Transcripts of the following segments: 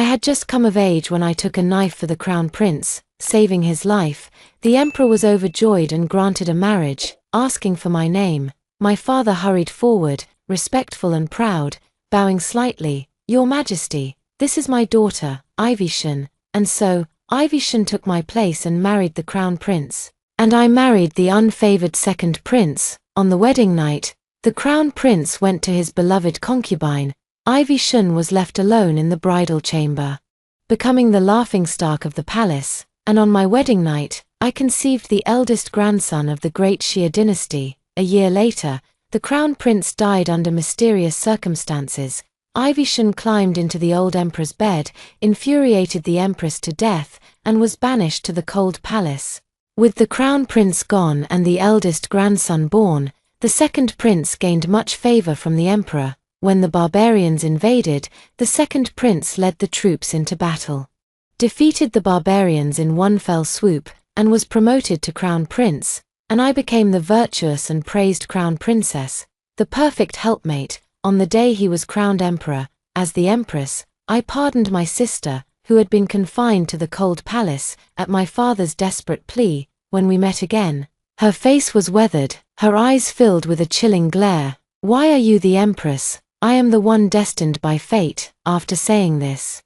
had just come of age when I took a knife for the crown prince, saving his life. The emperor was overjoyed and granted a marriage, asking for my name. My father hurried forward, respectful and proud, bowing slightly. Your Majesty, this is my daughter, Ivy-shan. And so, Ivy-shan took my place and married the crown prince. And I married the unfavored second prince. On the wedding night, the crown prince went to his beloved concubine. Ivy-shan was left alone in the bridal chamber, becoming the laughingstock of the palace. And on my wedding night, I conceived the eldest grandson of the great Xia dynasty. A year later, the crown prince died under mysterious circumstances. Ivy-shan climbed into the old emperor's bed, infuriated the empress to death, and was banished to the cold palace. With the crown prince gone and the eldest grandson born, the second prince gained much favor from the emperor. When the barbarians invaded, the second prince led the troops into battle, defeated the barbarians in one fell swoop, and was promoted to crown prince, and I became the virtuous and praised crown princess, the perfect helpmate. On the day he was crowned emperor, as the empress, I pardoned my sister, who had been confined to the cold palace, at my father's desperate plea. When we met again, her face was weathered, her eyes filled with a chilling glare. Why are you the empress? I am the one destined by fate. After saying this,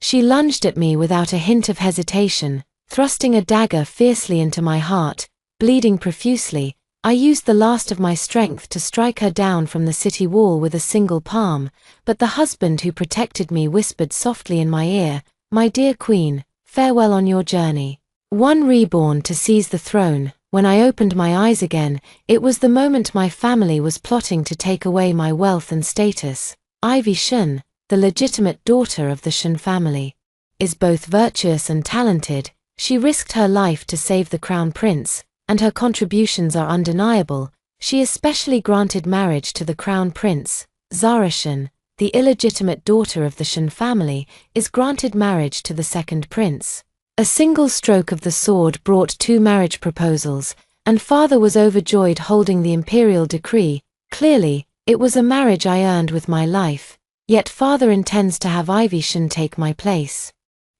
she lunged at me without a hint of hesitation, thrusting a dagger fiercely into my heart. Bleeding profusely, I used the last of my strength to strike her down from the city wall with a single palm, but the husband who protected me whispered softly in my ear, "My dear queen, farewell on your journey. One reborn to seize the throne." When I opened my eyes again, it was the moment my family was plotting to take away my wealth and status. Ivy-shan, the legitimate daughter of the Shan family, is both virtuous and talented. She risked her life to save the crown prince, and her contributions are undeniable. She especially granted marriage to the crown prince. Zara-shan, the illegitimate daughter of the Shan family, is granted marriage to the second prince. A single stroke of the sword brought 2 marriage proposals, and father was overjoyed holding the imperial decree. Clearly, it was a marriage I earned with my life. Yet father intends to have Ivy-shan take my place,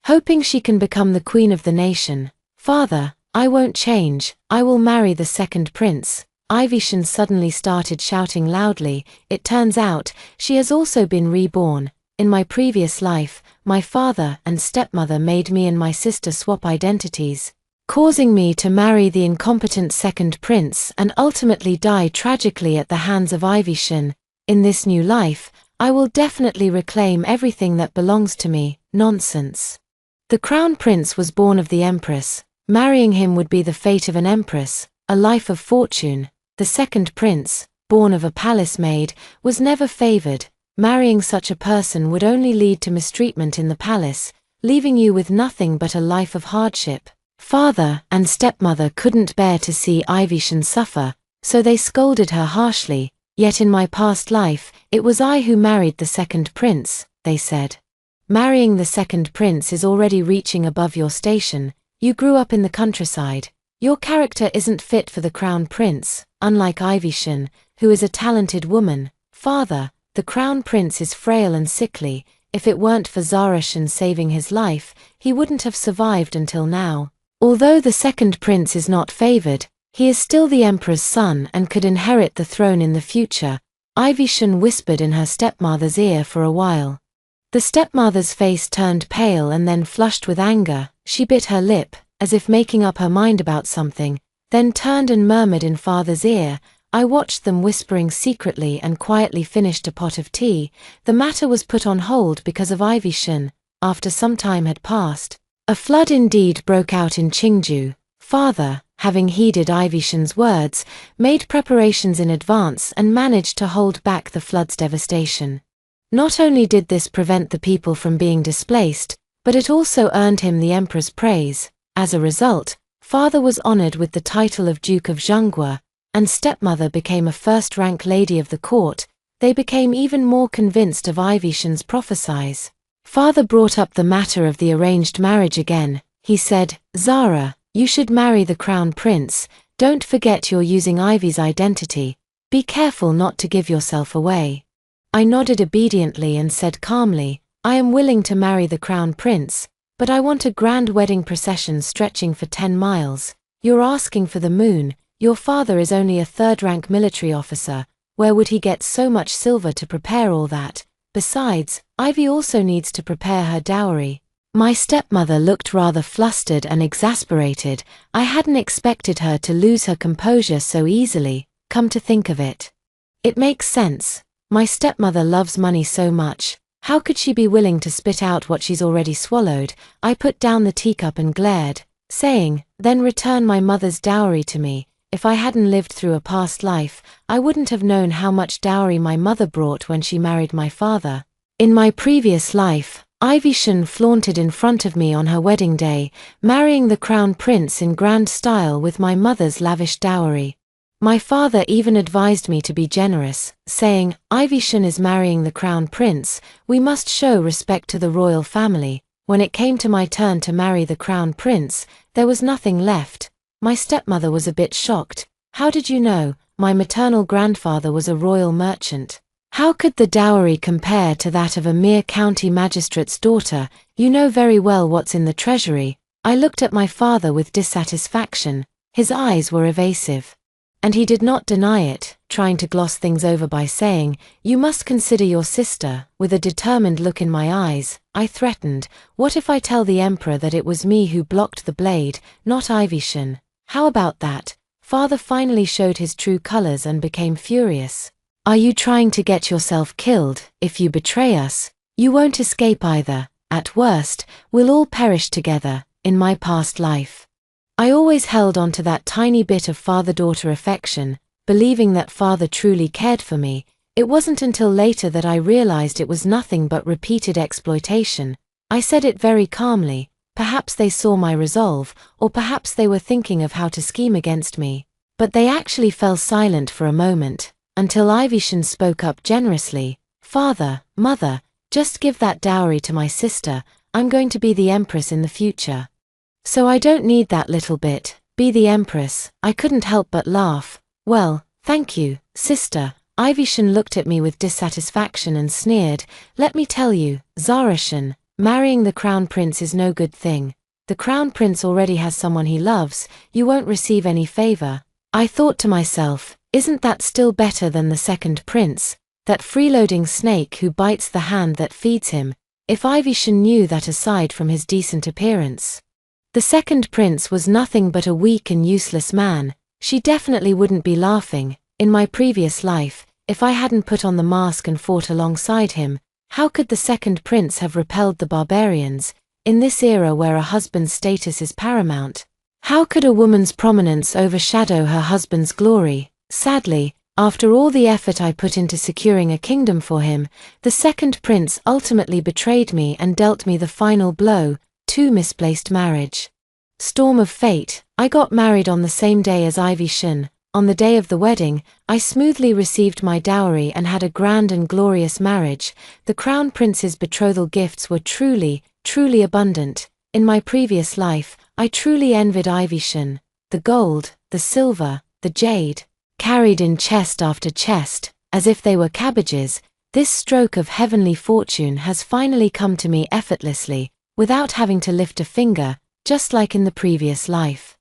hoping she can become the queen of the nation. Father, I won't change. I will marry the second prince. Ivy-shan suddenly started shouting loudly. It turns out, she has also been reborn. In my previous life, my father and stepmother made me and my sister swap identities, causing me to marry the incompetent second prince and ultimately die tragically at the hands of Ivy-shan. In this new life, I will definitely reclaim everything that belongs to me. Nonsense. The crown prince was born of the empress. Marrying him would be the fate of an empress, a life of fortune. The second prince, born of a palace maid, was never favored. Marrying such a person would only lead to mistreatment in the palace, leaving you with nothing but a life of hardship. Father and stepmother couldn't bear to see Ivy-shan suffer, so they scolded her harshly. Yet in my past life, it was I who married the second prince, they said. Marrying the second prince is already reaching above your station. You grew up in the countryside. Your character isn't fit for the crown prince, unlike Ivy-shan, who is a talented woman. Father, the crown prince is frail and sickly. If it weren't for Zara-shan saving his life, he wouldn't have survived until now. Although the second prince is not favored, he is still the emperor's son and could inherit the throne in the future. Ivy-shan whispered in her stepmother's ear for a while. The stepmother's face turned pale and then flushed with anger. She bit her lip, as if making up her mind about something, then turned and murmured in father's ear. I watched them whispering secretly and quietly finished a pot of tea. The matter was put on hold because of Ivy-shan. After some time had passed, a flood indeed broke out in Qingju. Father, having heeded Ivy-shan's words, made preparations in advance and managed to hold back the flood's devastation. Not only did this prevent the people from being displaced, but it also earned him the emperor's praise. As a result, father was honored with the title of Duke of Zhonghua, and stepmother became a first-rank lady of the court. They became even more convinced of Ivy-shan's prophecies. Father brought up the matter of the arranged marriage again. He said, "Zara, you should marry the crown prince. Don't forget you're using Ivy's identity. Be careful not to give yourself away." I nodded obediently and said calmly, I am willing to marry the crown prince, but I want a grand wedding procession stretching for 10 miles. You're asking for the moon. Your father is only a third-rank military officer. Where would he get so much silver to prepare all that? Besides, Ivy also needs to prepare her dowry. My stepmother looked rather flustered and exasperated. I hadn't expected her to lose her composure so easily, come to think of it. It makes sense. My stepmother loves money so much. How could she be willing to spit out what she's already swallowed? I put down the teacup and glared, saying, then return my mother's dowry to me. If I hadn't lived through a past life, I wouldn't have known how much dowry my mother brought when she married my father. In my previous life, Ivy Shun flaunted in front of me on her wedding day, marrying the crown prince in grand style with my mother's lavish dowry. My father even advised me to be generous, saying, Ivy Shun is marrying the crown prince, we must show respect to the royal family. When it came to my turn to marry the crown prince, there was nothing left. My stepmother was a bit shocked. How did you know? My maternal grandfather was a royal merchant. How could the dowry compare to that of a mere county magistrate's daughter? You know very well what's in the treasury. I looked at my father with dissatisfaction. His eyes were evasive. And he did not deny it, trying to gloss things over by saying, you must consider your sister. With a determined look in my eyes, I threatened, what if I tell the emperor that it was me who blocked the blade, not Ivy Shun? How about that? Father finally showed his true colors and became furious. Are you trying to get yourself killed? If you betray us, you won't escape either. At worst, we'll all perish together. In my past life, I always held on to that tiny bit of father-daughter affection, believing that father truly cared for me. It wasn't until later that I realized it was nothing but repeated exploitation. I said it very calmly. Perhaps they saw my resolve, or perhaps they were thinking of how to scheme against me. But they actually fell silent for a moment, until Ivy Shun spoke up generously. Father, mother, just give that dowry to my sister. I'm going to be the empress in the future. So I don't need that little bit. Be the empress. I couldn't help but laugh. Well, thank you, sister. Ivy Shun looked at me with dissatisfaction and sneered. Let me tell you, Zara Shun, marrying the crown prince is no good thing. The crown prince already has someone he loves. You won't receive any favor. I thought to myself, isn't that still better than the second prince, that freeloading snake who bites the hand that feeds him? If Ivy Shun knew that aside from his decent appearance, the second prince was nothing but a weak and useless man, she definitely wouldn't be laughing. In my previous life, if I hadn't put on the mask and fought alongside him, how could the second prince have repelled the barbarians? In this era where a husband's status is paramount, how could a woman's prominence overshadow her husband's glory? Sadly, after all the effort I put into securing a kingdom for him, the second prince ultimately betrayed me and dealt me the final blow. Too misplaced marriage. Storm of fate. I got married on the same day as Ivy Shun. On the day of the wedding, I smoothly received my dowry and had a grand and glorious marriage. The crown prince's betrothal gifts were truly abundant. In my previous life, I truly envied Ivy Shun. The gold, the silver, the jade, carried in chest after chest, as if they were cabbages. This stroke of heavenly fortune has finally come to me effortlessly, without having to lift a finger, just like in the previous life.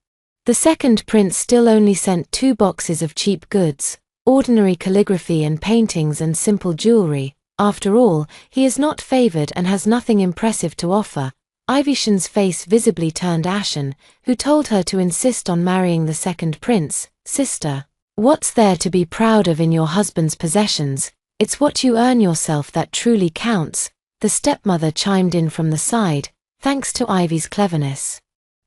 The second prince still only sent 2 boxes of cheap goods, ordinary calligraphy and paintings and simple jewelry. After all, he is not favored and has nothing impressive to offer. Ivy Shun's face visibly turned ashen, who told her to insist on marrying the second prince. Sister, what's there to be proud of in your husband's possessions? It's what you earn yourself that truly counts. The stepmother chimed in from the side, thanks to Ivy's cleverness.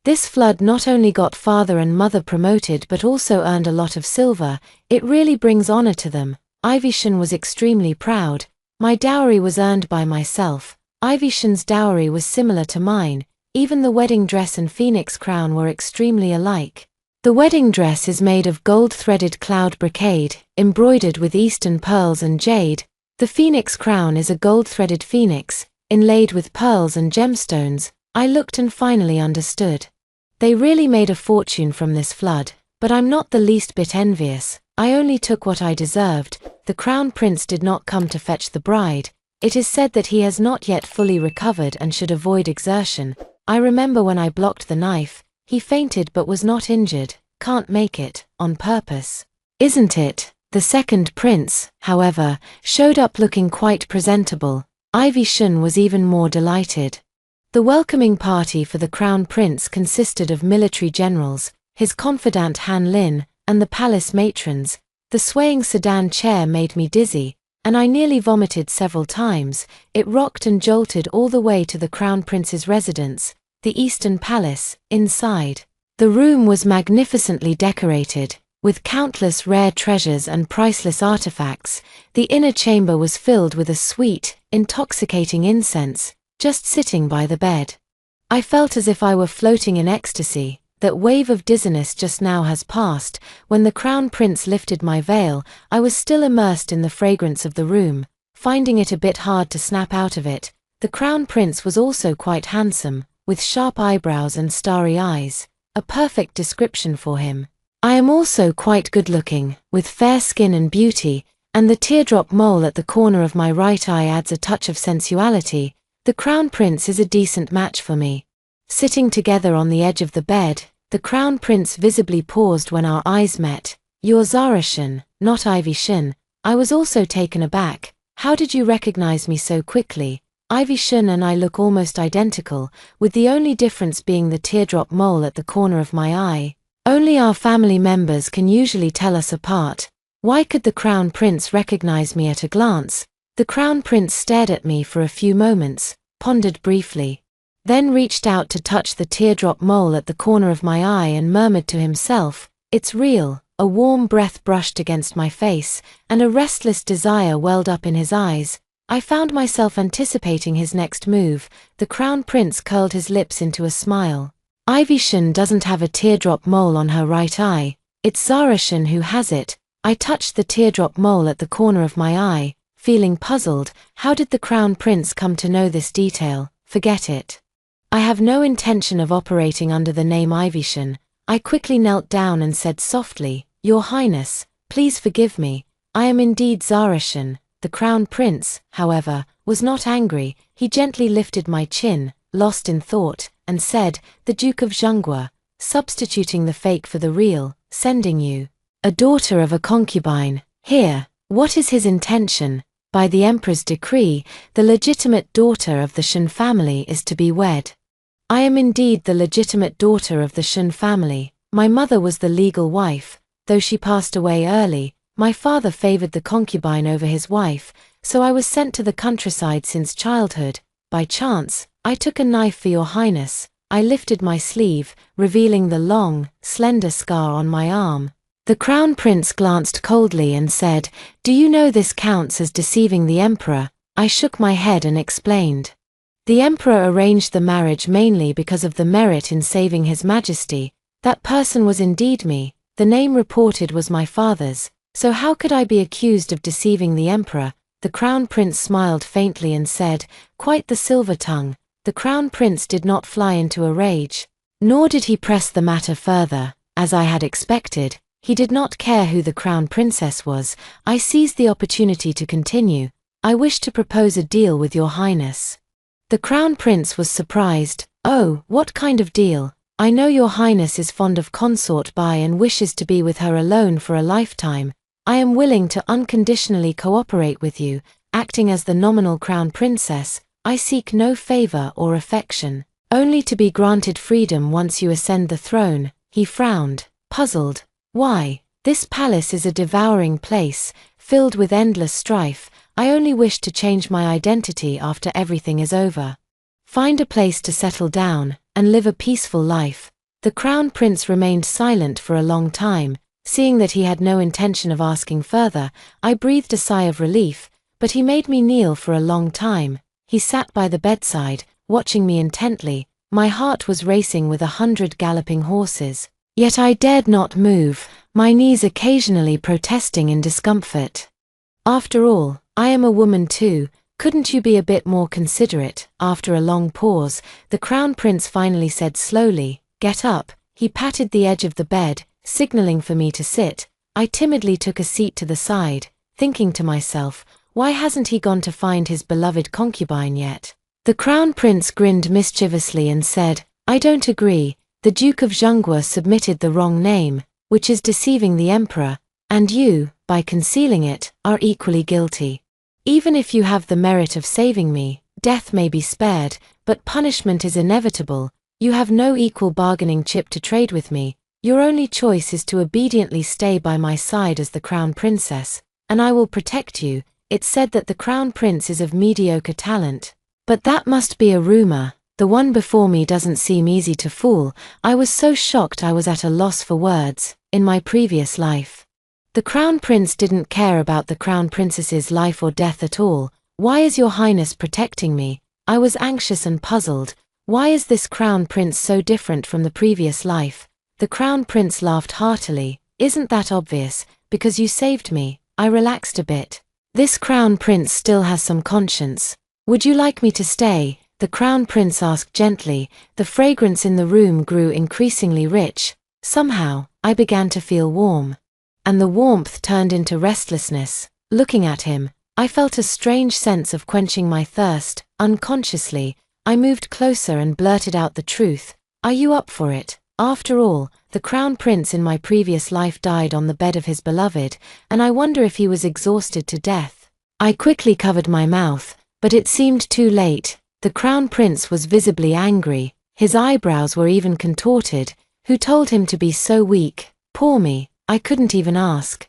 This flood not only got father and mother promoted but also earned a lot of silver. It really brings honor to them. Ivy Shun was extremely proud. My dowry was earned by myself. Ivy Shun's dowry was similar to mine. Even the wedding dress and phoenix crown were extremely alike. The wedding dress is made of gold-threaded cloud brocade, embroidered with eastern pearls and jade. The phoenix crown is a gold-threaded phoenix, inlaid with pearls and gemstones. I looked and finally understood. They really made a fortune from this flood, but I'm not the least bit envious. I only took what I deserved. The crown prince did not come to fetch the bride. It is said that he has not yet fully recovered and should avoid exertion. I remember when I blocked the knife, he fainted but was not injured. Can't make it, on purpose. Isn't it? The second prince, however, showed up looking quite presentable. Ivy Shun was even more delighted. The welcoming party for the crown prince consisted of military generals, his confidant Han Lin, and the palace matrons. The swaying sedan chair made me dizzy, and I nearly vomited several times. It rocked and jolted all the way to the crown prince's residence, the Eastern Palace. Inside, the room was magnificently decorated, with countless rare treasures and priceless artifacts. The inner chamber was filled with a sweet, intoxicating incense, just sitting by the bed. I felt as if I were floating in ecstasy. That wave of dizziness just now has passed. When the crown prince lifted my veil, I was still immersed in the fragrance of the room, finding it a bit hard to snap out of it. The crown prince was also quite handsome, with sharp eyebrows and starry eyes, a perfect description for him. I am also quite good-looking, with fair skin and beauty, and the teardrop mole at the corner of my right eye adds a touch of sensuality. The crown prince is a decent match for me. Sitting together on the edge of the bed, the crown prince visibly paused when our eyes met. You're Zara Shun, not Ivy Shun. I was also taken aback. How did you recognize me so quickly? Ivy Shun and I look almost identical, with the only difference being the teardrop mole at the corner of my eye. Only our family members can usually tell us apart. Why could the crown prince recognize me at a glance? The crown prince stared at me for a few moments, pondered briefly, then reached out to touch the teardrop mole at the corner of my eye and murmured to himself, "It's real." A warm breath brushed against my face, and a restless desire welled up in his eyes. I found myself anticipating his next move. The crown prince curled his lips into a smile. Ivy Shun doesn't have a teardrop mole on her right eye. It's Zara Shun who has it. I touched the teardrop mole at the corner of my eye, feeling puzzled. How did the crown prince come to know this detail? Forget it. I have no intention of operating under the name Ivy Shun. I quickly knelt down and said softly, "Your Highness, please forgive me. I am indeed Zara Shun." The crown prince, however, was not angry. He gently lifted my chin, lost in thought, and said, "The Duke of Zhengguo, substituting the fake for the real, sending you a daughter of a concubine. Here, what is his intention? By the emperor's decree, the legitimate daughter of the Shun family is to be wed. I am indeed the legitimate daughter of the Shun family. My mother was the legal wife, though she passed away early. My father favored the concubine over his wife, so I was sent to the countryside since childhood. By chance, I took a knife for your highness." I lifted my sleeve, revealing the long, slender scar on my arm. The crown prince glanced coldly and said, "Do you know this counts as deceiving the emperor?" I shook my head and explained. The emperor arranged the marriage mainly because of the merit in saving his majesty. That person was indeed me. The name reported was my father's. So how could I be accused of deceiving the emperor? The crown prince smiled faintly and said, "Quite the silver tongue." The crown prince did not fly into a rage, nor did he press the matter further. As I had expected, he did not care who the crown princess was. I seized the opportunity to continue. "I wish to propose a deal with your highness." The crown prince was surprised. "Oh, what kind of deal?" "I know your highness is fond of consort Bai and wishes to be with her alone for a lifetime. I am willing to unconditionally cooperate with you, acting as the nominal crown princess. I seek no favor or affection, only to be granted freedom once you ascend the throne." He frowned, puzzled. "Why? This palace is a devouring place, filled with endless strife. I only wish to change my identity after everything is over. Find a place to settle down, and live a peaceful life." The crown prince remained silent for a long time. Seeing that he had no intention of asking further, I breathed a sigh of relief, but he made me kneel for a long time. He sat by the bedside, watching me intently. My heart was racing with 100 galloping horses. Yet I dared not move, my knees occasionally protesting in discomfort. "After all, I am a woman too. Couldn't you be a bit more considerate?" After a long pause, the crown prince finally said slowly, "Get up." He patted the edge of the bed, signaling for me to sit. I timidly took a seat to the side, thinking to myself, Why hasn't he gone to find his beloved concubine yet? The crown prince grinned mischievously and said, I don't agree. The Duke of Zhengguo submitted the wrong name, which is deceiving the emperor, and you, by concealing it, are equally guilty. Even if you have the merit of saving me, death may be spared, but punishment is inevitable. You have no equal bargaining chip to trade with me. Your only choice is to obediently stay by my side as the crown princess, and I will protect you. It's said that the crown prince is of mediocre talent. But that must be a rumor. The one before me doesn't seem easy to fool. I was so shocked I was at a loss for words. In my previous life, the crown prince didn't care about the crown princess's life or death at all. Why is your highness protecting me? I was anxious and puzzled. Why is this crown prince so different from the previous life? The crown prince laughed heartily. Isn't that obvious? Because you saved me. I relaxed a bit. This crown prince still has some conscience. Would you like me to stay? The crown prince asked gently. The fragrance in the room grew increasingly rich. Somehow, I began to feel warm. And the warmth turned into restlessness. Looking at him, I felt a strange sense of quenching my thirst. Unconsciously, I moved closer and blurted out the truth. Are you up for it? After all, the crown prince in my previous life died on the bed of his beloved, and I wonder if he was exhausted to death. I quickly covered my mouth, but it seemed too late. The crown prince was visibly angry. His eyebrows were even contorted. Who told him to be so weak? Poor me, I couldn't even ask.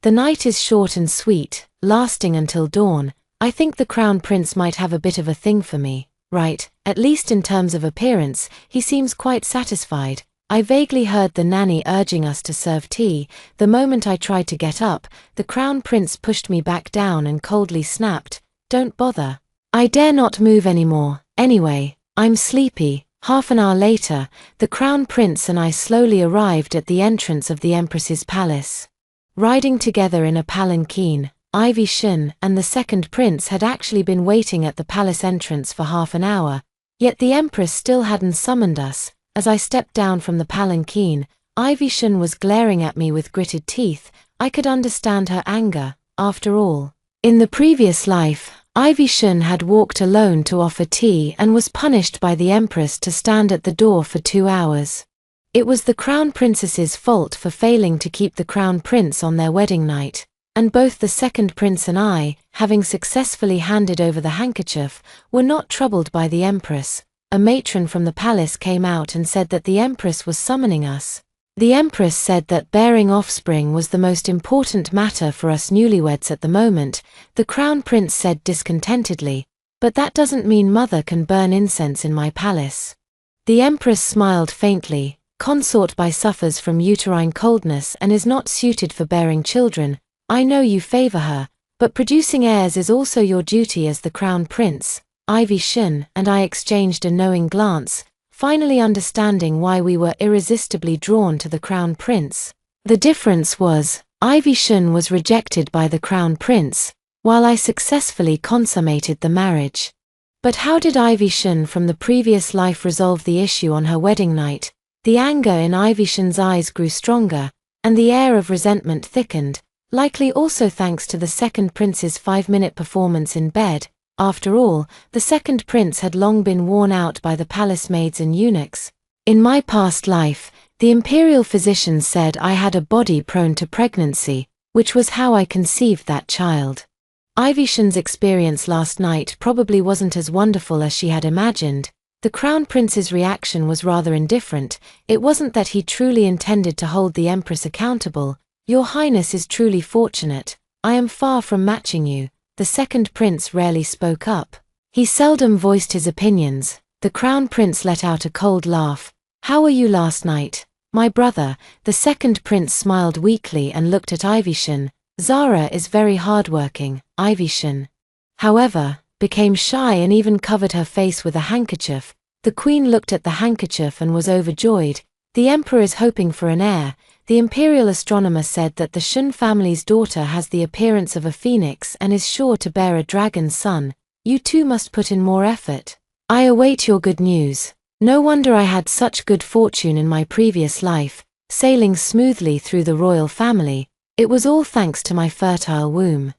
The night is short and sweet, lasting until dawn. I think the crown prince might have a bit of a thing for me, right? At least in terms of appearance, he seems quite satisfied. I vaguely heard the nanny urging us to serve tea. The moment I tried to get up, the crown prince pushed me back down and coldly snapped, "Don't bother. I dare not move anymore. Anyway, I'm sleepy." Half an hour later, the crown prince and I slowly arrived at the entrance of the empress's palace. Riding together in a palanquin, Ivy Shun and the second prince had actually been waiting at the palace entrance for half an hour, yet the empress still hadn't summoned us. As I stepped down from the palanquin, Ivy Shun was glaring at me with gritted teeth. I could understand her anger. After all, in the previous life, Ivy Shun had walked alone to offer tea and was punished by the empress to stand at the door for 2 hours. It was the crown princess's fault for failing to keep the crown prince on their wedding night, and both the second prince and I, having successfully handed over the handkerchief, were not troubled by the empress. A matron from the palace came out and said that the empress was summoning us. The empress said that bearing offspring was the most important matter for us newlyweds at the moment, the crown prince said discontentedly, but that doesn't mean mother can burn incense in my palace. The empress smiled faintly. Consort Bai suffers from uterine coldness and is not suited for bearing children. I know you favor her, but producing heirs is also your duty as the crown prince. Ivy Shun and I exchanged a knowing glance, finally understanding why we were irresistibly drawn to the crown prince. The difference was, Ivy Shun was rejected by the crown prince, while I successfully consummated the marriage. But how did Ivy Shun from the previous life resolve the issue on her wedding night? The anger in Ivy Shun's eyes grew stronger, and the air of resentment thickened, likely also thanks to the second prince's 5-minute performance in bed. After all, the second prince had long been worn out by the palace maids and eunuchs. In my past life, the imperial physicians said I had a body prone to pregnancy, which was how I conceived that child. Ivy Shun's experience last night probably wasn't as wonderful as she had imagined. The crown prince's reaction was rather indifferent. It wasn't that he truly intended to hold the empress accountable. Your highness is truly fortunate. I am far from matching you. The second prince rarely spoke up. He seldom voiced his opinions. The crown prince let out a cold laugh. How were you last night, my brother? The second prince smiled weakly and looked at Ivy Shun. Zara is very hardworking. Ivy Shun, however, became shy and even covered her face with a handkerchief. The queen looked at the handkerchief and was overjoyed. The emperor is hoping for an heir. The imperial astronomer said that the Shun family's daughter has the appearance of a phoenix and is sure to bear a dragon's son. You too must put in more effort. I await your good news. No wonder I had such good fortune in my previous life, sailing smoothly through the royal family. It was all thanks to my fertile womb.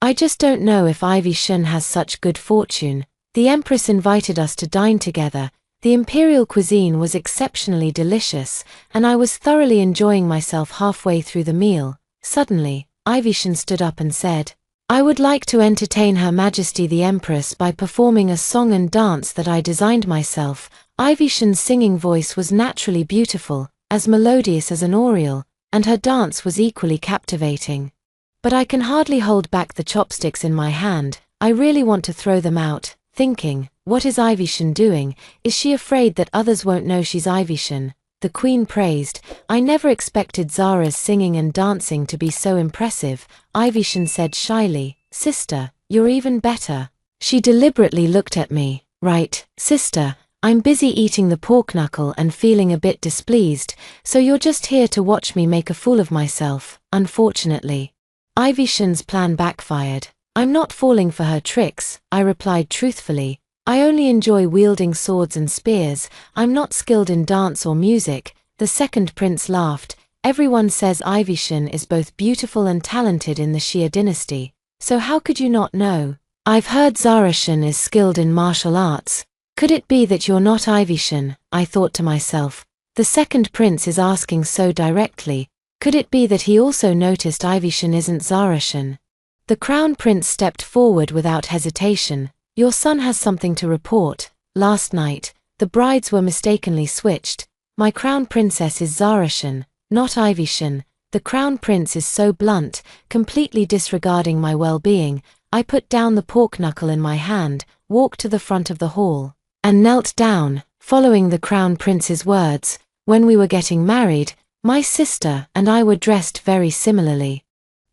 I just don't know if Ivy Shun has such good fortune. The Empress invited us to dine together. The imperial cuisine was exceptionally delicious, and I was thoroughly enjoying myself halfway through the meal. Suddenly, Ivy Shun stood up and said, "I would like to entertain Her Majesty the Empress by performing a song and dance that I designed myself." Ivy Shun's singing voice was naturally beautiful, as melodious as an oriole, and her dance was equally captivating. But I can hardly hold back the chopsticks in my hand. I really want to throw them out, thinking, what is Ivy Shun doing? Is she afraid that others won't know she's Ivy Shun? The Queen praised, "I never expected Zara's singing and dancing to be so impressive." Ivy Shun said shyly, "Sister, you're even better." She deliberately looked at me. "Right, sister, I'm busy eating the pork knuckle and feeling a bit displeased, so you're just here to watch me make a fool of myself." Unfortunately, Ivy Shun's plan backfired. "I'm not falling for her tricks," I replied truthfully. "I only enjoy wielding swords and spears. I'm not skilled in dance or music." The second prince laughed. "Everyone says Ivy Shun is both beautiful and talented in the Xia dynasty, so how could you not know? I've heard Zara Shun is skilled in martial arts. Could it be that you're not Ivy Shun?" I thought to myself. The second prince is asking so directly. Could it be that he also noticed Ivy Shun isn't Zara Shun? The crown prince stepped forward without hesitation. "Your son has something to report. Last night, the brides were mistakenly switched. My crown princess is Zara Shun, not Ivy Shun." The crown prince is so blunt, completely disregarding my well-being. I put down the pork knuckle in my hand, walked to the front of the hall, and knelt down, following the crown prince's words. When we were getting married, my sister and I were dressed very similarly.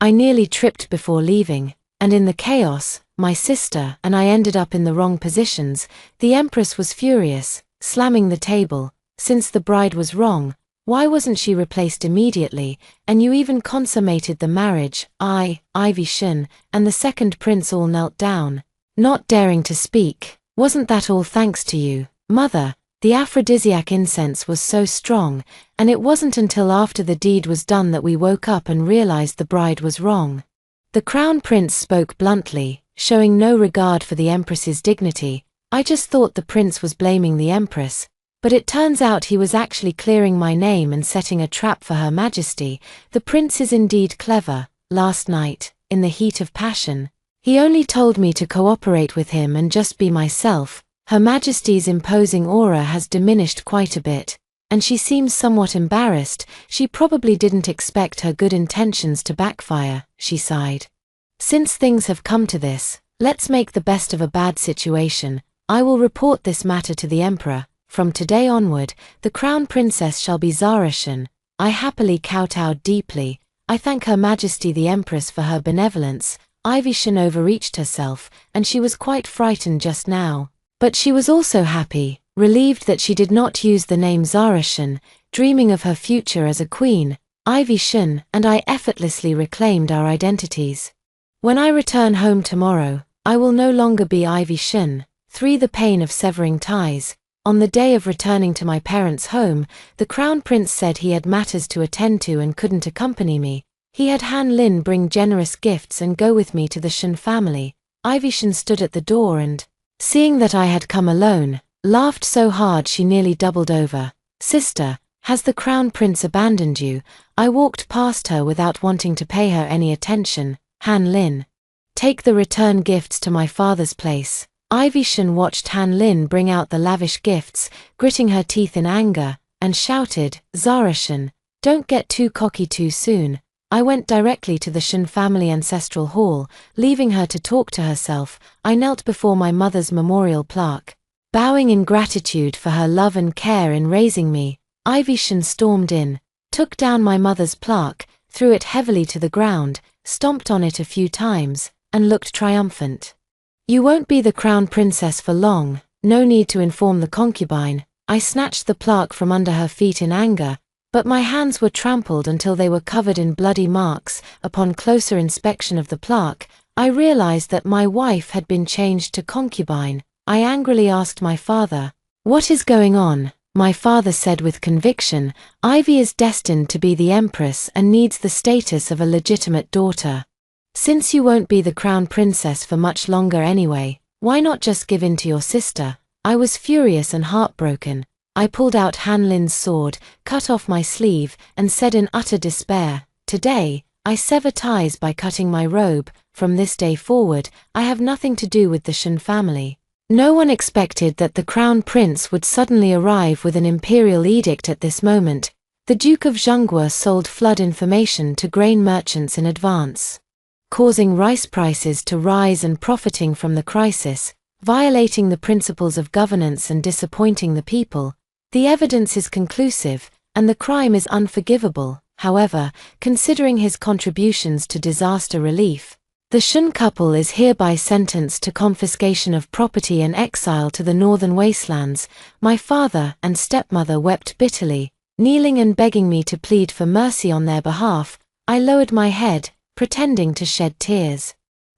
I nearly tripped before leaving, and in the chaos, my sister and I ended up in the wrong positions. The Empress was furious, slamming the table. "Since the bride was wrong, why wasn't she replaced immediately? And you even consummated the marriage." Ivy Shun, and the second prince all knelt down, not daring to speak. "Wasn't that all thanks to you, Mother?" The aphrodisiac incense was so strong, and it wasn't until after the deed was done that we woke up and realized the bride was wrong. The crown prince spoke bluntly, showing no regard for the Empress's dignity. I just thought the prince was blaming the Empress, but it turns out he was actually clearing my name and setting a trap for Her Majesty. The prince is indeed clever. Last night, in the heat of passion, he only told me to cooperate with him and just be myself. Her Majesty's imposing aura has diminished quite a bit, and she seems somewhat embarrassed. She probably didn't expect her good intentions to backfire, she sighed. "Since things have come to this, let's make the best of a bad situation. I will report this matter to the Emperor. From today onward, the Crown Princess shall be Zara Shun." I happily kowtowed deeply. I thank Her Majesty the Empress for her benevolence. Ivy Shun overreached herself, and she was quite frightened just now. But she was also happy, relieved that she did not use the name Zara Shun, dreaming of her future as a queen. Ivy Shun and I effortlessly reclaimed our identities. When I return home tomorrow, I will no longer be Ivy Shun. 3. The pain of severing ties. On the day of returning to my parents' home, the Crown Prince said he had matters to attend to and couldn't accompany me. He had Han Lin bring generous gifts and go with me to the Shun family. Ivy Shun stood at the door and, seeing that I had come alone, laughed so hard she nearly doubled over. "Sister, has the Crown Prince abandoned you?" I walked past her without wanting to pay her any attention. Han Lin, take the return gifts to my father's place. Ivy Shun watched Han Lin bring out the lavish gifts, gritting her teeth in anger, and shouted, "Zara Shun, don't get too cocky too soon." I went directly to the Shun family ancestral hall, leaving her to talk to herself. I knelt before my mother's memorial plaque, bowing in gratitude for her love and care in raising me. Ivy Shun stormed in, took down my mother's plaque, threw it heavily to the ground, stomped on it a few times, and looked triumphant. "You won't be the Crown Princess for long, no need to inform the concubine." I snatched the plaque from under her feet in anger, but my hands were trampled until they were covered in bloody marks. Upon closer inspection of the plaque, I realized that my wife had been changed to concubine. I angrily asked my father, "What is going on?" My father said with conviction, "Ivy is destined to be the Empress and needs the status of a legitimate daughter." Since you won't be the crown princess for much longer anyway, why not just give in to your sister? I was furious and heartbroken. I pulled out Han Lin's sword, cut off my sleeve, and said in utter despair, "Today, I sever ties by cutting my robe. From this day forward, I have nothing to do with the Shen family." No one expected that the crown prince would suddenly arrive with an imperial edict at this moment. The Duke of Zhonghua sold flood information to grain merchants in advance, causing rice prices to rise and profiting from the crisis, violating the principles of governance and disappointing the people. The evidence is conclusive, and the crime is unforgivable. However, considering his contributions to disaster relief, the Shen couple is hereby sentenced to confiscation of property and exile to the northern wastelands. My father and stepmother wept bitterly, kneeling and begging me to plead for mercy on their behalf. I lowered my head, pretending to shed tears,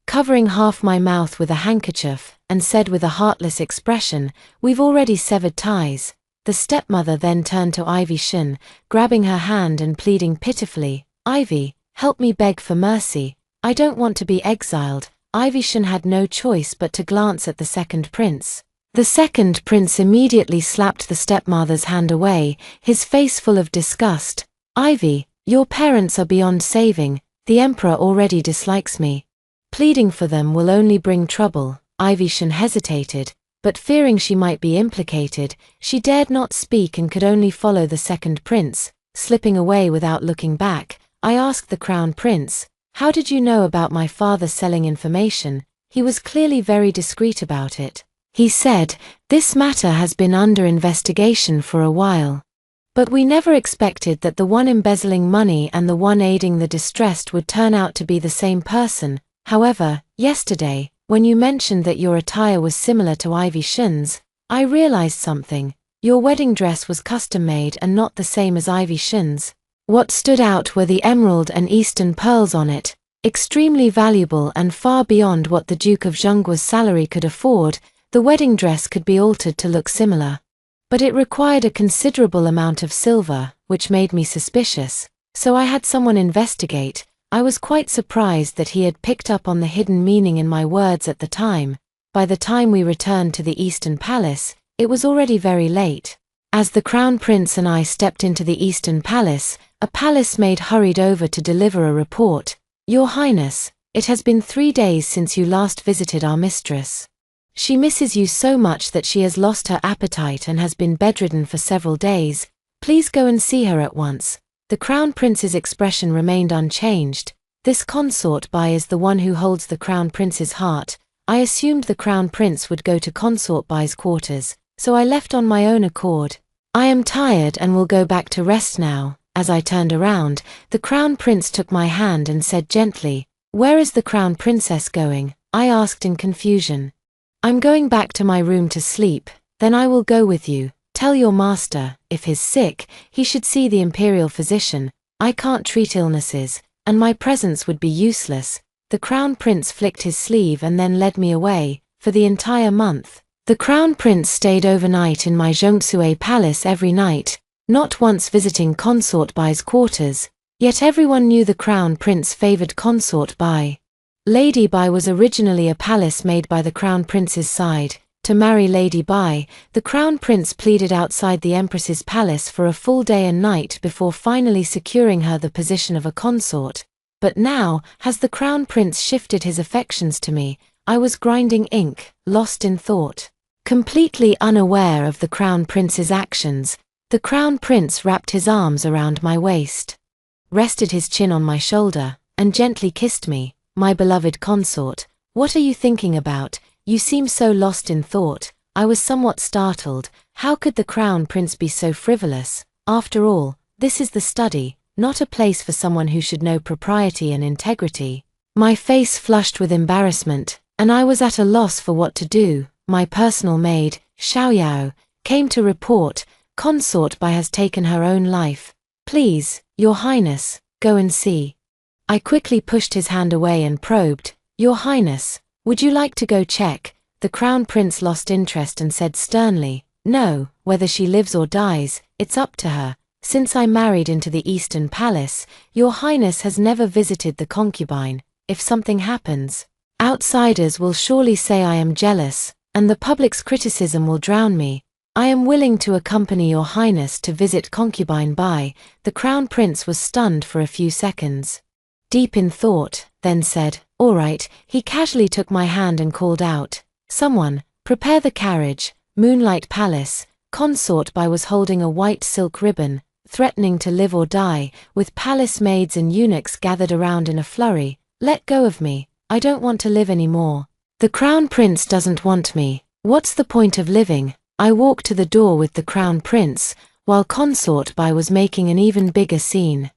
covering half my mouth with a handkerchief, and said with a heartless expression, "We've already severed ties." The stepmother then turned to Ivy Shen, grabbing her hand and pleading pitifully, "Ivy, help me beg for mercy. I don't want to be exiled." Ivy Shen had no choice but to glance at the second prince. The second prince immediately slapped the stepmother's hand away, his face full of disgust. "Ivy, your parents are beyond saving. The emperor already dislikes me. Pleading for them will only bring trouble." Ivy Shen hesitated, but fearing she might be implicated, she dared not speak and could only follow the second prince, slipping away without looking back. I asked the crown prince, "How did you know about my father selling information?" He was clearly very discreet about it. He said, "This matter has been under investigation for a while. But we never expected that the one embezzling money and the one aiding the distressed would turn out to be the same person. However, yesterday, when you mentioned that your attire was similar to Ivy Shen's, I realized something. Your wedding dress was custom-made and not the same as Ivy Shen's. What stood out were the emerald and eastern pearls on it, extremely valuable and far beyond what the Duke of Zhonggua's salary could afford. The wedding dress could be altered to look similar, but it required a considerable amount of silver, which made me suspicious, so I had someone investigate. I was quite surprised that he had picked up on the hidden meaning in my words at the time. By the time we returned to the Eastern Palace, it was already very late. As the Crown Prince and I stepped into the Eastern Palace, a palace maid hurried over to deliver a report. "Your Highness, it has been 3 days since you last visited our mistress. She misses you so much that she has lost her appetite and has been bedridden for several days. Please go and see her at once." The Crown Prince's expression remained unchanged. This consort Bai is the one who holds the Crown Prince's heart. I assumed the Crown Prince would go to consort Bai's quarters, so I left on my own accord. "I am tired and will go back to rest now." As I turned around, the Crown Prince took my hand and said gently, "Where is the Crown Princess going?" I asked in confusion. "I'm going back to my room to sleep, then I will go with you. Tell your master, if he's sick, he should see the imperial physician. I can't treat illnesses, and my presence would be useless." The Crown Prince flicked his sleeve and then led me away. For the entire month, the Crown Prince stayed overnight in my Zhongsue palace every night, not once visiting consort Bai's quarters, yet everyone knew the Crown Prince favored consort Bai. Lady Bai was originally a palace made by the Crown Prince's side. To marry Lady Bai, the Crown Prince pleaded outside the Empress's palace for a full day and night before finally securing her the position of a consort. But now, has the Crown Prince shifted his affections to me? I was grinding ink, lost in thought. Completely unaware of the Crown Prince's actions, the Crown Prince wrapped his arms around my waist, rested his chin on my shoulder, and gently kissed me. "My beloved consort, what are you thinking about? You seem so lost in thought." I was somewhat startled. How could the Crown Prince be so frivolous? After all, this is the study, not a place for someone who should know propriety and integrity. My face flushed with embarrassment, and I was at a loss for what to do. My personal maid, Xiaoyao, came to report, "Consort Bai has taken her own life. Please, Your Highness, go and see." I quickly pushed his hand away and probed, "Your Highness, would you like to go check?" The Crown Prince lost interest and said sternly, "No, whether she lives or dies, it's up to her. Since I married into the Eastern Palace, Your Highness has never visited the concubine. if something happens. Outsiders will surely say I am jealous, and the public's criticism will drown me. I am willing to accompany your highness to visit concubine Bai. The crown prince was stunned for a few seconds. Deep in thought, then said, all right. He casually took my hand and called out, someone, prepare the carriage. Moonlight Palace. Consort Bai was holding a white silk ribbon, threatening to live or die, with palace maids and eunuchs gathered around in a flurry. Let go of me. I don't want to live anymore. The crown prince doesn't want me. What's the point of living? I walked to the door with the crown prince, while Consort Bai was making an even bigger scene.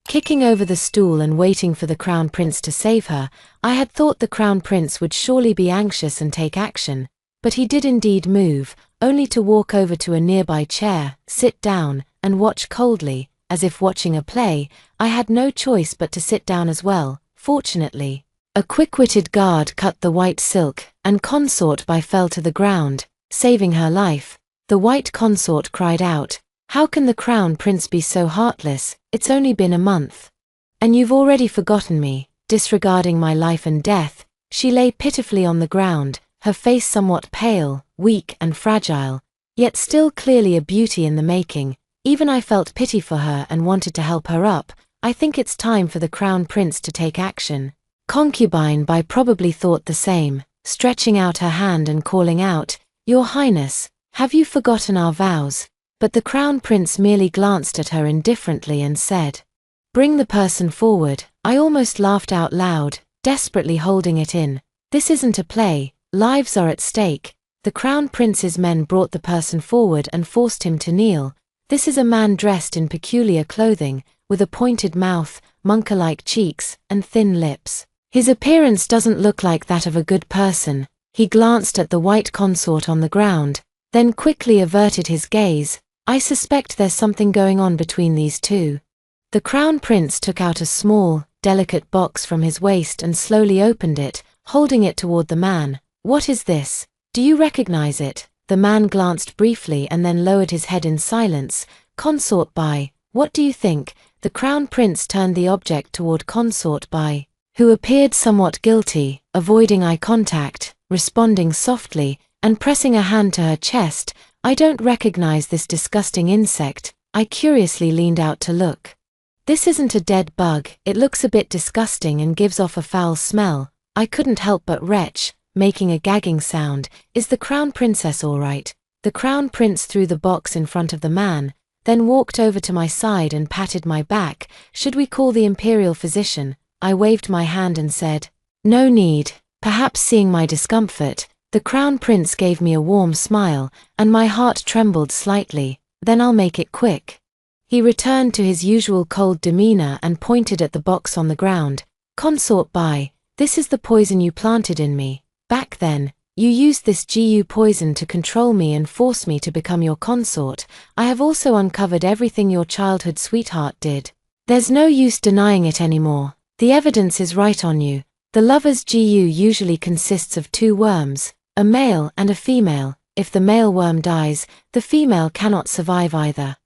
Kicking over the stool and waiting for the crown prince to save her, I had thought the crown prince would surely be anxious and take action, but he did indeed move, only to walk over to a nearby chair, sit down, and watch coldly, as if watching a play. I had no choice but to sit down as well. Fortunately, a quick-witted guard cut the white silk, and Consort Bai fell to the ground, saving her life. The white consort cried out, how can the crown prince be so heartless? It's only been a month. And you've already forgotten me, disregarding my life and death. She lay pitifully on the ground, her face somewhat pale, weak and fragile, yet still clearly a beauty in the making. Even I felt pity for her and wanted to help her up. I think it's time for the crown prince to take action. Concubine Bai probably thought the same, stretching out her hand and calling out, your highness, have you forgotten our vows? But the crown prince merely glanced at her indifferently and said, bring the person forward. I almost laughed out loud, desperately holding it in. This isn't a play, lives are at stake. The crown prince's men brought the person forward and forced him to kneel. This is a man dressed in peculiar clothing, with a pointed mouth, monk-like cheeks, and thin lips. His appearance doesn't look like that of a good person. He glanced at the white consort on the ground, then quickly averted his gaze. I suspect there's something going on between these two. The crown prince took out a small, delicate box from his waist and slowly opened it, holding it toward the man. What is this? Do you recognize it? The man glanced briefly and then lowered his head in silence. Consort Bai, what do you think? The crown prince turned the object toward Consort Bai, who appeared somewhat guilty, avoiding eye contact, responding softly, and pressing a hand to her chest. I don't recognize this disgusting insect. I curiously leaned out to look. This isn't a dead bug, it looks a bit disgusting and gives off a foul smell. I couldn't help but retch, making a gagging sound. Is the crown princess all right? The crown prince threw the box in front of the man, then walked over to my side and patted my back. Should we call the imperial physician? I waved my hand and said, no need. Perhaps seeing my discomfort, the crown prince gave me a warm smile, and my heart trembled slightly. Then I'll make it quick. He returned to his usual cold demeanor and pointed at the box on the ground. Consort Bai, this is the poison you planted in me. Back then, you used this GU poison to control me and force me to become your consort. I have also uncovered everything your childhood sweetheart did. There's no use denying it anymore. The evidence is right on you. The lover's GU usually consists of two worms, a male and a female. If the male worm dies, the female cannot survive either.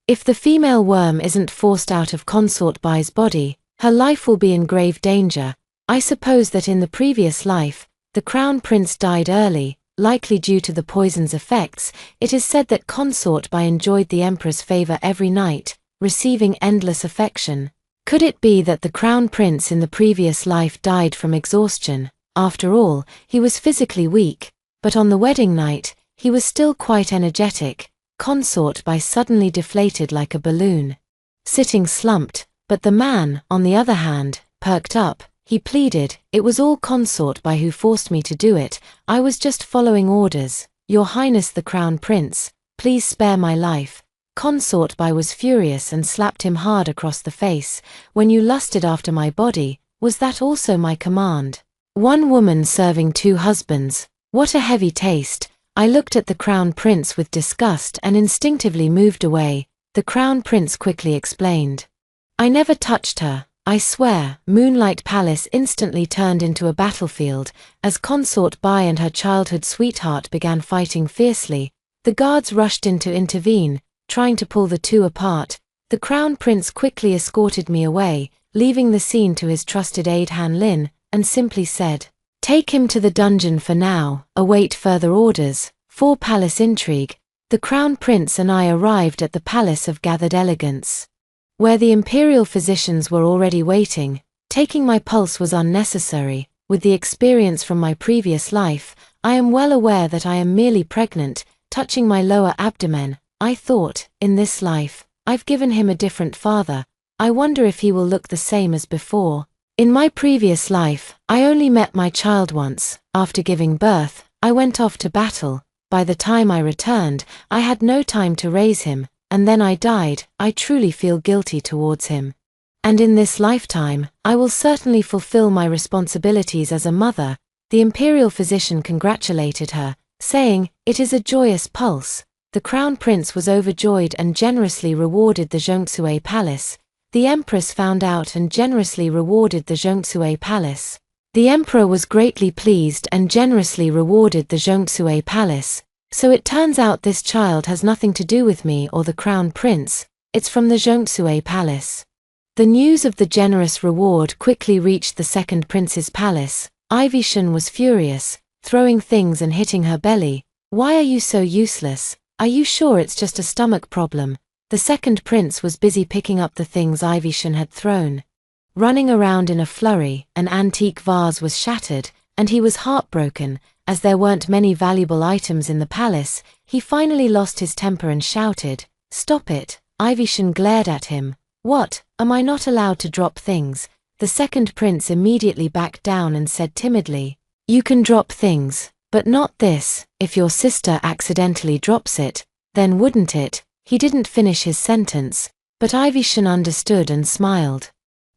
If the female worm isn't forced out of Consort Bai's body, her life will be in grave danger. I suppose that in the previous life, the crown prince died early, likely due to the poison's effects. It is said that Consort Bai enjoyed the emperor's favor every night, receiving endless affection. Could it be that the crown prince in the previous life died from exhaustion? After all, he was physically weak, but on the wedding night, he was still quite energetic. Consort Bai suddenly deflated like a balloon, sitting slumped, but the man, on the other hand, perked up. He pleaded, it was all Consort Bai who forced me to do it. I was just following orders. Your Highness the Crown Prince, please spare my life. Consort Bai was furious and slapped him hard across the face. When you lusted after my body, was that also my command? One woman serving two husbands. What a heavy taste. I looked at the Crown Prince with disgust and instinctively moved away. The Crown Prince quickly explained. I never touched her, I swear. Moonlight Palace instantly turned into a battlefield, as Consort Bai and her childhood sweetheart began fighting fiercely. The guards rushed in to intervene, trying to pull the two apart. The Crown Prince quickly escorted me away, leaving the scene to his trusted aide Han Lin. and simply said, "Take him to the dungeon for now, await further orders." 4. Palace intrigue. The Crown Prince and I arrived at the Palace of Gathered Elegance, where the imperial physicians were already waiting. Taking my pulse was unnecessary. With the experience from my previous life, I am well aware that I am merely pregnant. Touching my lower abdomen, I thought, in this life, I've given him a different father. I wonder if he will look the same as before. In my previous life, I only met my child once. After giving birth, I went off to battle. By the time I returned, I had no time to raise him, and then I died. I truly feel guilty towards him. And in this lifetime, I will certainly fulfill my responsibilities as a mother. The imperial physician congratulated her, saying, "It is a joyous pulse." The Crown Prince was overjoyed and generously rewarded the Zhongshui Palace. The Empress found out and generously rewarded the Zhongshui Palace. The Emperor was greatly pleased and generously rewarded the Zhongshui Palace. So it turns out this child has nothing to do with me or the Crown Prince, it's from the Zhongshui Palace. The news of the generous reward quickly reached the second prince's palace. Ivy Shun was furious, throwing things and hitting her belly. "Why are you so useless? Are you sure it's just a stomach problem?" The second prince was busy picking up the things Ivy Shun had thrown. Running around in a flurry, an antique vase was shattered, and he was heartbroken. As there weren't many valuable items in the palace, he finally lost his temper and shouted, "Stop it!" Ivy Shun glared at him. "What, am I not allowed to drop things?" The second prince immediately backed down and said timidly, "You can drop things, but not this. If your sister accidentally drops it, then wouldn't it?" He didn't finish his sentence, but Ivy Shun understood and smiled.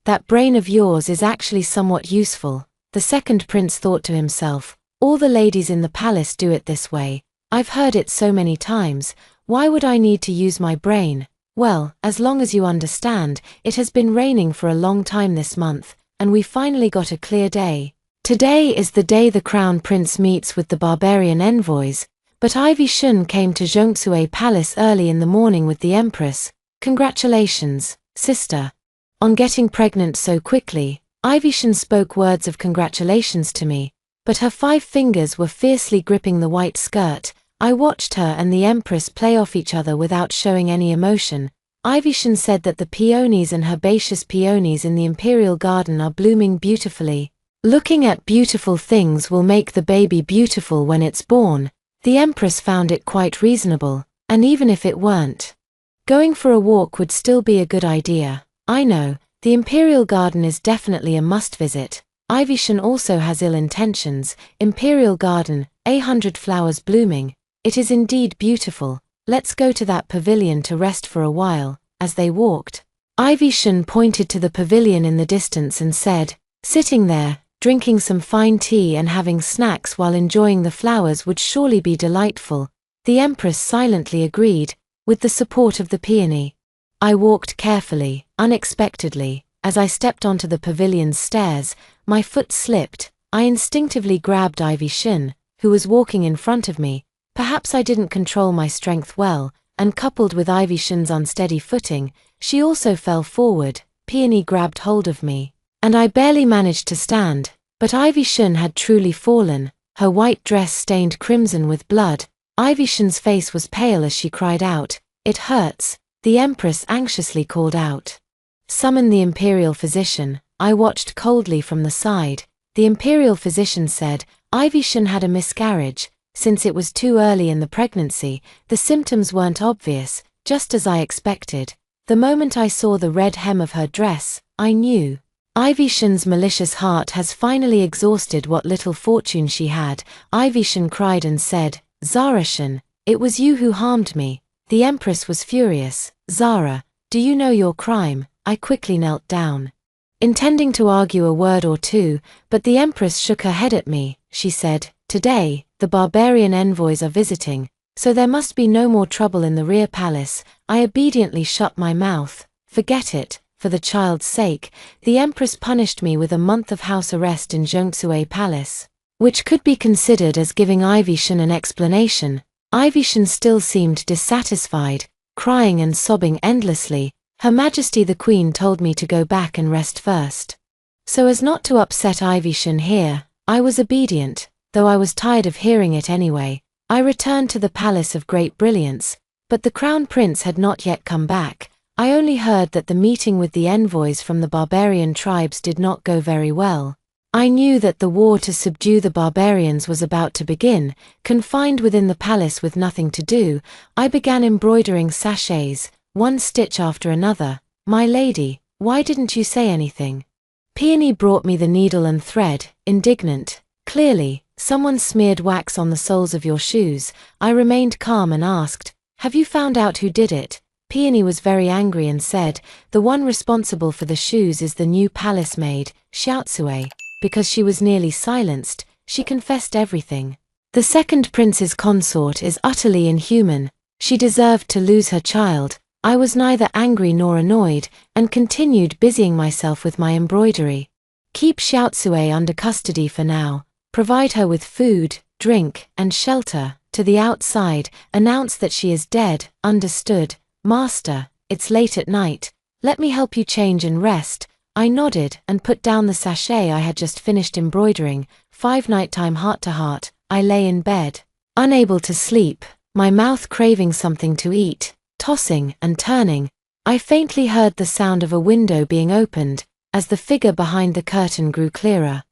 "That brain of yours is actually somewhat useful." The second prince thought to himself, "All the ladies in the palace do it this way. I've heard it so many times. Why would I need to use my brain? Well, as long as you understand, it has been raining for a long time this month, and we finally got a clear day. Today is the day the Crown Prince meets with the barbarian envoys, but Ivy Shun came to Zhongshui Palace early in the morning with the Empress. Congratulations, sister, on getting pregnant so quickly." Ivy Shun spoke words of congratulations to me, but her 5 fingers were fiercely gripping the white skirt. I watched her and the Empress play off each other without showing any emotion. Ivy Shun said that the peonies and herbaceous peonies in the imperial garden are blooming beautifully. "Looking at beautiful things will make the baby beautiful when it's born." The Empress found it quite reasonable, and even if it weren't, going for a walk would still be a good idea. I know, the imperial garden is definitely a must-visit. Ivy Shun also has ill intentions. Imperial garden, 100 flowers blooming. It is indeed beautiful. Let's go to that pavilion to rest for a while. As they walked, Ivy Shun pointed to the pavilion in the distance and said, "Sitting there, drinking some fine tea and having snacks while enjoying the flowers would surely be delightful." The Empress silently agreed, with the support of the peony. I walked carefully, unexpectedly. As I stepped onto the pavilion's stairs, my foot slipped. I instinctively grabbed Ivy Shun, who was walking in front of me. Perhaps I didn't control my strength well, and coupled with Ivy Shun's unsteady footing, she also fell forward. Peony grabbed hold of me, and I barely managed to stand. But Ivy Shun had truly fallen, her white dress stained crimson with blood. Ivy Shun's face was pale as she cried out, "It hurts." The Empress anxiously called out, "Summon the imperial physician." I watched coldly from the side. The imperial physician said, "Ivy Shun had a miscarriage. Since it was too early in the pregnancy, the symptoms weren't obvious, just as I expected. The moment I saw the red hem of her dress, I knew. Ivy Shun's malicious heart has finally exhausted what little fortune she had." Ivy Shun cried and said, "Zara Shun, it was you who harmed me." The Empress was furious. "Zara, do you know your crime?" I quickly knelt down, intending to argue a word or two, but the Empress shook her head at me. She said, "Today, the barbarian envoys are visiting, so there must be no more trouble in the rear palace." I obediently shut my mouth. Forget it. For the child's sake, the Empress punished me with a month of house arrest in Zhongshui Palace, which could be considered as giving Ivy Shun an explanation. Ivy Shun still seemed dissatisfied, crying and sobbing endlessly. Her Majesty the Queen told me to go back and rest first. So as not to upset Ivy-shan here, I was obedient, though I was tired of hearing it anyway. I returned to the Palace of Great Brilliance, but the Crown Prince had not yet come back. I only heard that the meeting with the envoys from the barbarian tribes did not go very well. I knew that the war to subdue the barbarians was about to begin. Confined within the palace with nothing to do, I began embroidering sachets, one stitch after another. My lady, why didn't you say anything? Peony brought me the needle and thread, indignant. Clearly, someone smeared wax on the soles of your shoes. I remained calm and asked, have you found out who did it? Peony was very angry and said, the one responsible for the shoes is the new palace maid, Xiaotsue. Because she was nearly silenced, she confessed everything. The second prince's consort is utterly inhuman. She deserved to lose her child. I was neither angry nor annoyed, and continued busying myself with my embroidery. Keep Xiaotsue under custody for now. Provide her with food, drink, and shelter. To the outside, announce that she is dead. Understood, master. It's late at night. Let me help you change and rest. I nodded and put down the sachet I had just finished embroidering. 5 nighttime heart-to-heart, I lay in bed, unable to sleep, my mouth craving something to eat, tossing and turning. I faintly heard the sound of a window being opened, as the figure behind the curtain grew clearer.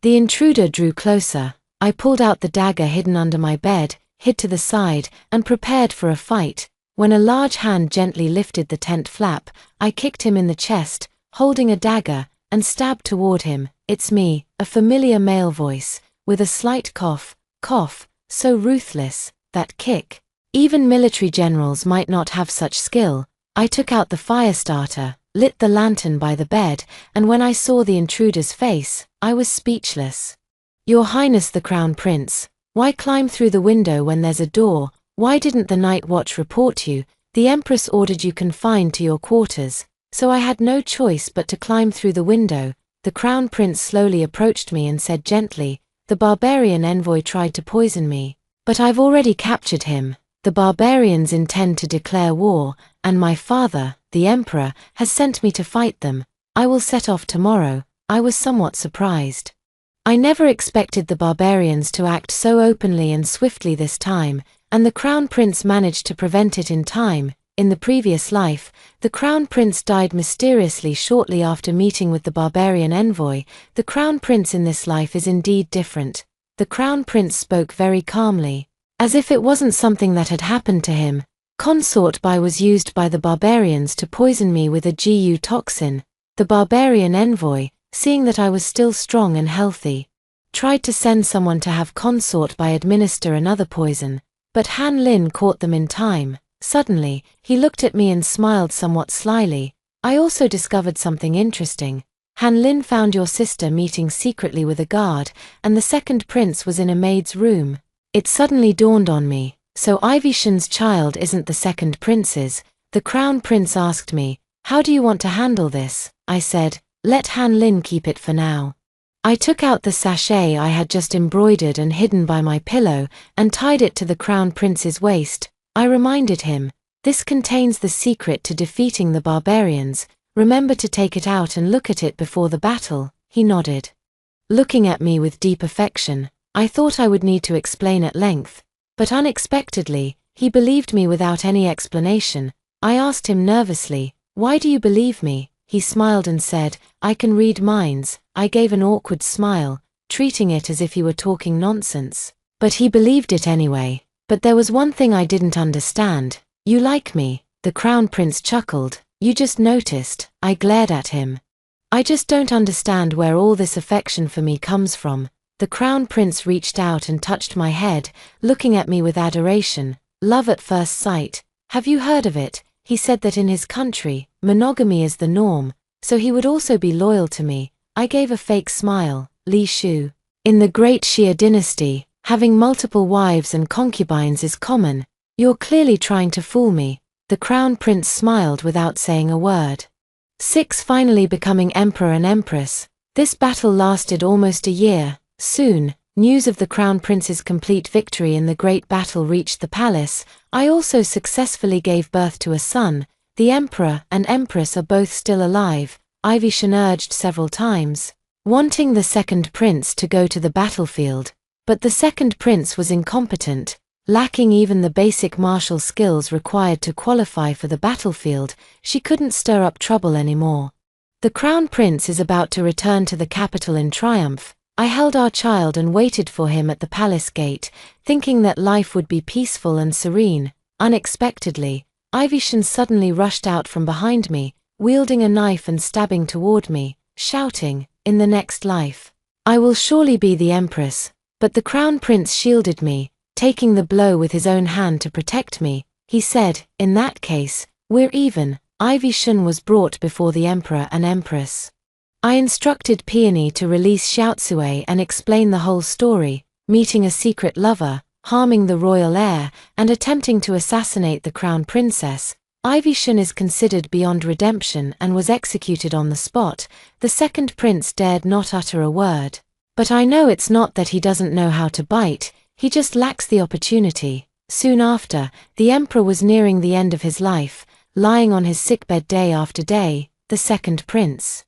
The intruder drew closer. I pulled out the dagger hidden under my bed, hid to the side, and prepared for a fight. When a large hand gently lifted the tent flap, I kicked him in the chest, holding a dagger, and stabbed toward him. It's me, a familiar male voice, with a slight cough, so ruthless, that kick. Even military generals might not have such skill. I took out the fire starter, lit the lantern by the bed, and when I saw the intruder's face, I was speechless. Your Highness the Crown Prince, why climb through the window when there's a door? Why didn't the night watch report you? The Empress ordered you confined to your quarters. So I had no choice but to climb through the window. The Crown Prince slowly approached me and said gently, the barbarian envoy tried to poison me, but I've already captured him. The barbarians intend to declare war, and my father, the Emperor, has sent me to fight them. I will set off tomorrow. I was somewhat surprised. I never expected the barbarians to act so openly and swiftly this time, and the Crown Prince managed to prevent it in time. In the previous life, the Crown Prince died mysteriously shortly after meeting with the barbarian envoy. The Crown Prince in this life is indeed different. The Crown Prince spoke very calmly, as if it wasn't something that had happened to him. Consort by was used by the barbarians to poison me with a GU toxin. The barbarian envoy, seeing that I was still strong and healthy, tried to send someone to have consort by administer another poison, but Han Lin caught them in time. Suddenly, he looked at me and smiled somewhat slyly. I also discovered something interesting. Han Lin found your sister meeting secretly with a guard, and the second prince was in a maid's room. It suddenly dawned on me, so Ivy-shan's child isn't the second prince's. The Crown Prince asked me, how do you want to handle this? I said, let Han Lin keep it for now. I took out the sachet I had just embroidered and hidden by my pillow, and tied it to the Crown Prince's waist. I reminded him, this contains the secret to defeating the barbarians. Remember to take it out and look at it before the battle. He nodded, looking at me with deep affection. I thought I would need to explain at length, but unexpectedly, he believed me without any explanation. I asked him nervously, why do you believe me? He smiled and said, I can read minds. I gave an awkward smile, treating it as if he were talking nonsense. But he believed it anyway. But there was one thing I didn't understand. You like me? The Crown Prince chuckled. You just noticed. I glared at him. I just don't understand where all this affection for me comes from. The Crown Prince reached out and touched my head, looking at me with adoration. Love at first sight. Have you heard of it? He said that in his country, monogamy is the norm, so he would also be loyal to me. I gave a fake smile. Li Shu. In the great Xia dynasty, having multiple wives and concubines is common. You're clearly trying to fool me. The Crown Prince smiled without saying a word. 6. Finally becoming Emperor and Empress. This battle lasted almost a year. Soon, news of the Crown Prince's complete victory in the great battle reached the palace. I also successfully gave birth to a son. The Emperor and Empress are both still alive. Ivy-shan urged several times. wanting the second prince to go to the battlefield. But the second prince was incompetent, lacking even the basic martial skills required to qualify for the battlefield. She couldn't stir up trouble anymore. The crown prince is about to return to the capital in triumph. I held our child and waited for him at the palace gate, thinking that life would be peaceful and serene. Unexpectedly, Ivishan suddenly rushed out from behind me, wielding a knife and stabbing toward me, shouting, "In the next life, I will surely be the empress." But the crown prince shielded me, taking the blow with his own hand to protect me. He said, "In that case, we're even." Ivishan was brought before the emperor and empress. I instructed Peony to release Xiaotsue and explain the whole story, meeting a secret lover, harming the royal heir, and attempting to assassinate the crown princess. Ivishan is considered beyond redemption and was executed on the spot. The second prince dared not utter a word. But I know it's not that he doesn't know how to bite, he just lacks the opportunity. Soon after, the emperor was nearing the end of his life, lying on his sickbed day after day. The second prince,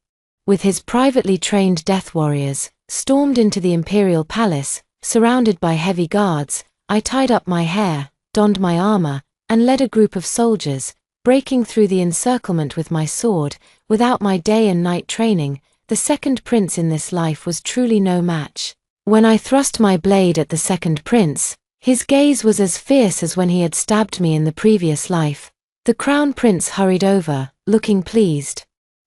with his privately trained death warriors, stormed into the imperial palace. Surrounded by heavy guards, I tied up my hair, donned my armor, and led a group of soldiers, breaking through the encirclement with my sword. Without my day and night training, the second prince in this life was truly no match. When I thrust my blade at the second prince, his gaze was as fierce as when he had stabbed me in the previous life. The crown prince hurried over, looking pleased.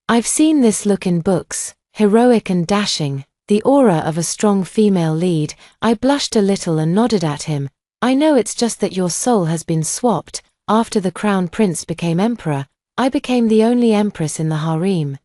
I've seen this look in books, heroic and dashing, the aura of a strong female lead. I blushed a little and nodded at him. I know it's just that your soul has been swapped. After the crown prince became emperor, I became the only empress in the harem.